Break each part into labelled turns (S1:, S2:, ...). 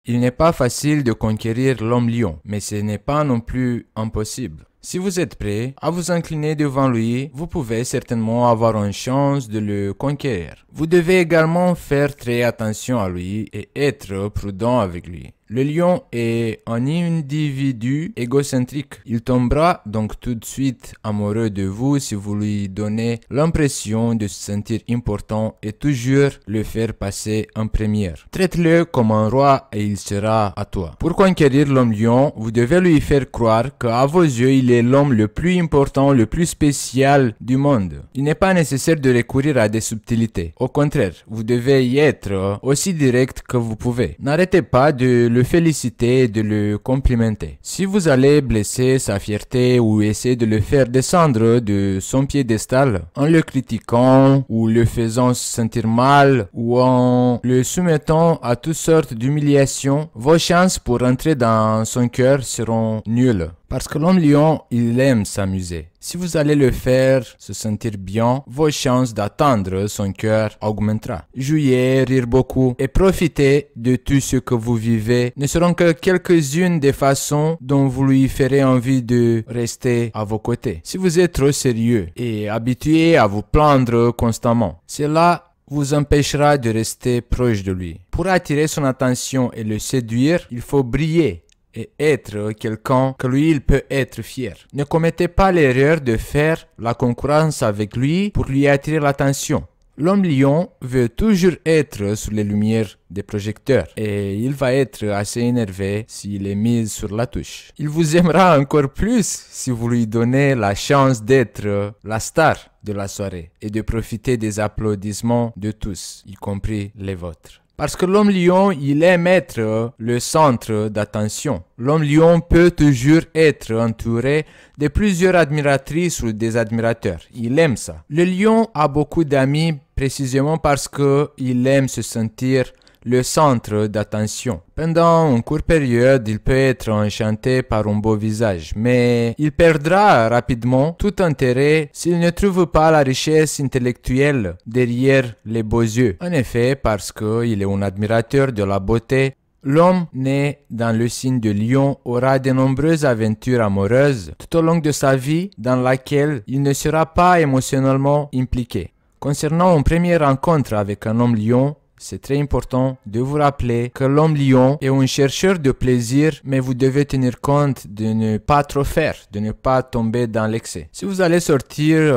S1: Il n'est pas facile de conquérir l'homme lion, mais ce n'est pas non plus impossible. Si vous êtes prêt à vous incliner devant lui, vous pouvez certainement avoir une chance de le conquérir. Vous devez également faire très attention à lui et être prudent avec lui. Le lion est un individu égocentrique. Il tombera donc tout de suite amoureux de vous si vous lui donnez l'impression de se sentir important et toujours le faire passer en première. Traite-le comme un roi et il sera à toi. Pour conquérir l'homme lion, vous devez lui faire croire qu'à vos yeux, il est l'homme le plus important, le plus spécial du monde. Il n'est pas nécessaire de recourir à des subtilités. Au contraire, vous devez y être aussi direct que vous pouvez. N'arrêtez pas de le féliciter et de le complimenter. Si vous allez blesser sa fierté ou essayer de le faire descendre de son piédestal en le critiquant ou le faisant se sentir mal ou en le soumettant à toutes sortes d'humiliations, vos chances pour entrer dans son cœur seront nulles. Parce que l'homme lion, il aime s'amuser. Si vous allez le faire se sentir bien, vos chances d'atteindre son cœur augmenteront. Jouer, rire beaucoup et profiter de tout ce que vous vivez ne seront que quelques-unes des façons dont vous lui ferez envie de rester à vos côtés. Si vous êtes trop sérieux et habitué à vous plaindre constamment, cela vous empêchera de rester proche de lui. Pour attirer son attention et le séduire, il faut briller et être quelqu'un que lui il peut être fier. Ne commettez pas l'erreur de faire la concurrence avec lui pour lui attirer l'attention. L'homme lion veut toujours être sous les lumières des projecteurs et il va être assez énervé s'il est mis sur la touche. Il vous aimera encore plus si vous lui donnez la chance d'être la star de la soirée et de profiter des applaudissements de tous, y compris les vôtres. Parce que l'homme lion, il aime être le centre d'attention. L'homme lion peut toujours être entouré de plusieurs admiratrices ou des admirateurs. Il aime ça. Le lion a beaucoup d'amis précisément parce qu'il aime se sentir le centre d'attention. Pendant une courte période, il peut être enchanté par un beau visage, mais il perdra rapidement tout intérêt s'il ne trouve pas la richesse intellectuelle derrière les beaux yeux. En effet, parce qu'il est un admirateur de la beauté, l'homme né dans le signe de lion aura de nombreuses aventures amoureuses tout au long de sa vie dans laquelle il ne sera pas émotionnellement impliqué. Concernant une première rencontre avec un homme lion, c'est très important de vous rappeler que l'homme lion est un chercheur de plaisir, mais vous devez tenir compte de ne pas trop faire, de ne pas tomber dans l'excès. Si vous allez sortir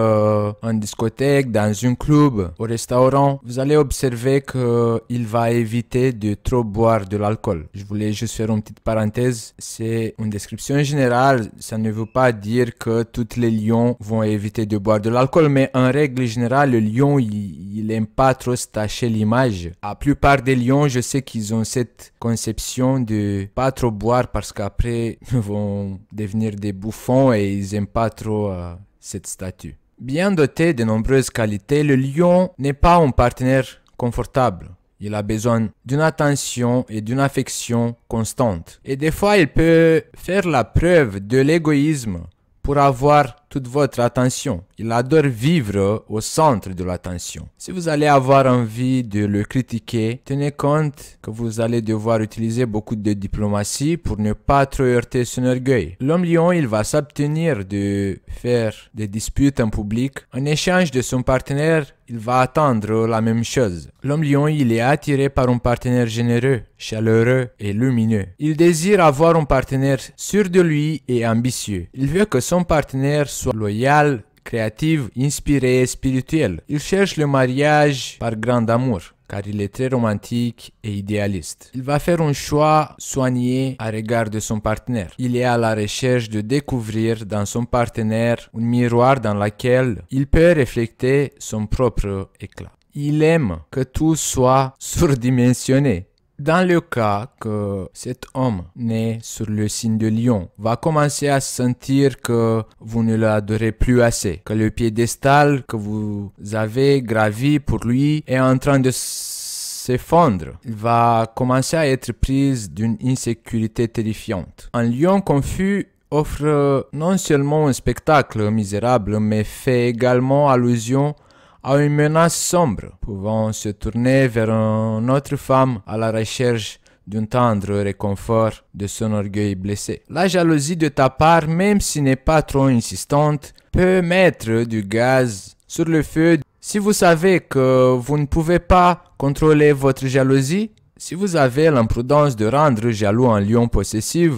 S1: en discothèque, dans un club, au restaurant, vous allez observer qu'il va éviter de trop boire de l'alcool. Je voulais juste faire une petite parenthèse. C'est une description générale. Ça ne veut pas dire que tous les lions vont éviter de boire de l'alcool, mais en règle générale, le lion, il aime pas trop se tacher l'image. La plupart des lions, je sais qu'ils ont cette conception de pas trop boire parce qu'après ils vont devenir des bouffons et ils aiment pas trop cette statue. Bien doté de nombreuses qualités, le lion n'est pas un partenaire confortable. Il a besoin d'une attention et d'une affection constante. Et des fois, il peut faire la preuve de l'égoïsme pour avoir toute votre attention. Il adore vivre au centre de l'attention. Si vous allez avoir envie de le critiquer, tenez compte que vous allez devoir utiliser beaucoup de diplomatie pour ne pas trop heurter son orgueil. L'homme lion, il va s'abstenir de faire des disputes en public. En échange de son partenaire, il va attendre la même chose. L'homme lion, il est attiré par un partenaire généreux, chaleureux et lumineux. Il désire avoir un partenaire sûr de lui et ambitieux. Il veut que son partenaire soit loyal, créatif, inspiré et spirituel. Il cherche le mariage par grand amour, car il est très romantique et idéaliste. Il va faire un choix soigné à l'égard de son partenaire. Il est à la recherche de découvrir dans son partenaire un miroir dans lequel il peut refléter son propre éclat. Il aime que tout soit surdimensionné. Dans le cas que cet homme né sur le signe de lion va commencer à sentir que vous ne l'adorez plus assez, que le piédestal que vous avez gravi pour lui est en train de s'effondre, il va commencer à être pris d'une insécurité terrifiante. Un lion confus offre non seulement un spectacle misérable, mais fait également allusion à une menace sombre, pouvant se tourner vers une autre femme à la recherche d'un tendre réconfort de son orgueil blessé. La jalousie de ta part, même si n'est pas trop insistante, peut mettre du gaz sur le feu. Si vous savez que vous ne pouvez pas contrôler votre jalousie, si vous avez l'imprudence de rendre jaloux un lion possessif,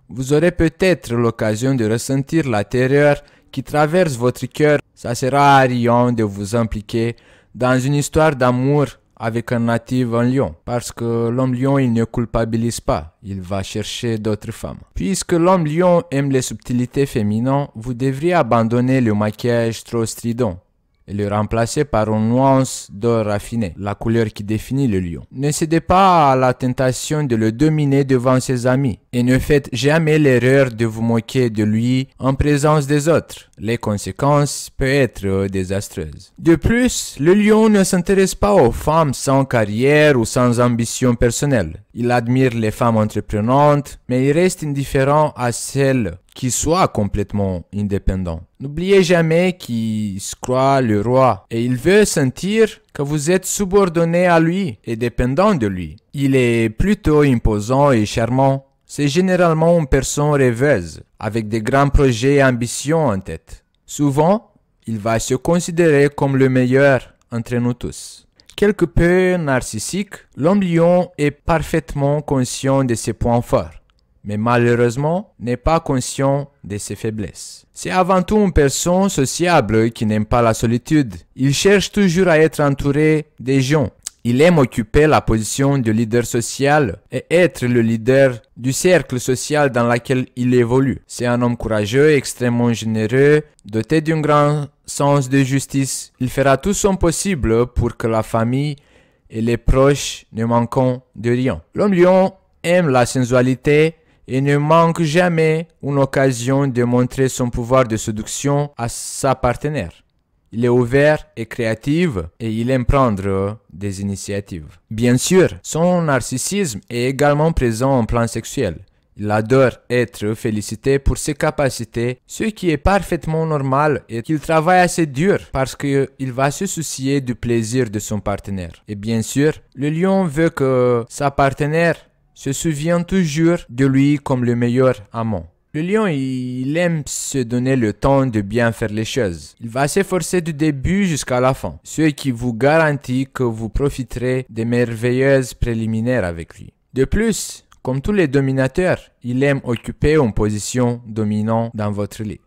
S1: vous aurez peut-être l'occasion de ressentir la terreur qui traverse votre cœur. Ça sera harriant de vous impliquer dans une histoire d'amour avec un natif, un lion, parce que l'homme lion, il ne culpabilise pas, il va chercher d'autres femmes. Puisque l'homme lion aime les subtilités féminines, vous devriez abandonner le maquillage trop strident et le remplacer par une nuance d'or raffiné, la couleur qui définit le lion. Ne cédez pas à la tentation de le dominer devant ses amis et ne faites jamais l'erreur de vous moquer de lui en présence des autres. Les conséquences peuvent être désastreuses. De plus, le lion ne s'intéresse pas aux femmes sans carrière ou sans ambition personnelle. Il admire les femmes entreprenantes, mais il reste indifférent à celles qui soient complètement indépendants. N'oubliez jamais qu'il se croit le roi et il veut sentir que vous êtes subordonné à lui et dépendant de lui. Il est plutôt imposant et charmant. C'est généralement une personne rêveuse, avec des grands projets et ambitions en tête. Souvent, il va se considérer comme le meilleur entre nous tous. Quelque peu narcissique, l'homme lion est parfaitement conscient de ses points forts, mais malheureusement n'est pas conscient de ses faiblesses. C'est avant tout une personne sociable qui n'aime pas la solitude. Il cherche toujours à être entouré des gens. Il aime occuper la position de leader social et être le leader du cercle social dans lequel il évolue. C'est un homme courageux, extrêmement généreux, doté d'un grand sens de justice. Il fera tout son possible pour que la famille et les proches ne manquent de rien. L'homme lion aime la sensualité et ne manque jamais une occasion de montrer son pouvoir de séduction à sa partenaire. Il est ouvert et créatif et il aime prendre des initiatives. Bien sûr, son narcissisme est également présent en plan sexuel. Il adore être félicité pour ses capacités, ce qui est parfaitement normal et qu'il travaille assez dur parce qu'il va se soucier du plaisir de son partenaire. Et bien sûr, le lion veut que sa partenaire se souvienne toujours de lui comme le meilleur amant. Le lion, il aime se donner le temps de bien faire les choses. Il va s'efforcer du début jusqu'à la fin, ce qui vous garantit que vous profiterez des merveilleuses préliminaires avec lui. De plus, comme tous les dominateurs, il aime occuper une position dominante dans votre lit.